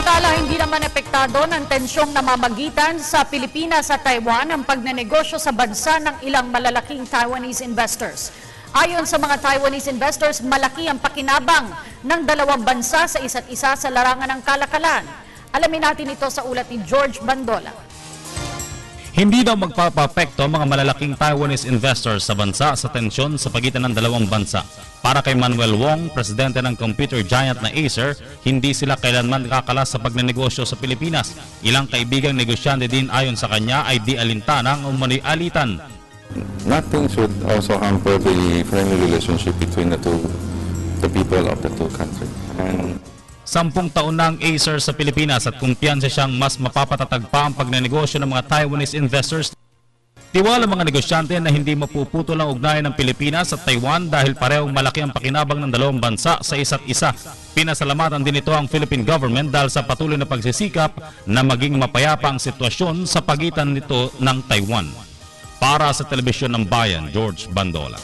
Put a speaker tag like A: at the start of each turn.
A: Samantala, hindi naman epektado ng tensyong namamagitan sa Pilipinas at Taiwan ang pagnenegosyo sa bansa ng ilang malalaking Taiwanese investors. Ayon sa mga Taiwanese investors, malaki ang pakinabang ng dalawang bansa sa isa't isa sa larangan ng kalakalan. Alamin natin ito sa ulat ni George Bandola.
B: Hindi daw magpapapekto ang mga malalaking Taiwanese investors sa bansa sa tensyon sa pagitan ng dalawang bansa. Para kay Manuel Wong, presidente ng computer giant na Acer, hindi sila kailanman kakalas sa pagnenegosyo sa Pilipinas. Ilang kaibigang negosyante din ayon sa kanya ay di alintanang umano'y alitan.
C: Nothing should also hamper the friendly relationship between the people of the two countries. And
B: 10 taon na ang Acer sa Pilipinas at kumpiyansa siyang mas mapapatatag pa ang pagnenegosyo ng mga Taiwanese investors. Tiwala mga negosyante na hindi mapuputol ang ugnayan ng Pilipinas at Taiwan dahil parehong malaki ang pakinabang ng dalawang bansa sa isa't isa. Pinasalamatan din ito ang Philippine government dahil sa patuloy na pagsisikap na maging mapayapa ang sitwasyon sa pagitan nito ng Taiwan. Para sa Telebisyon ng Bayan, George Bandola.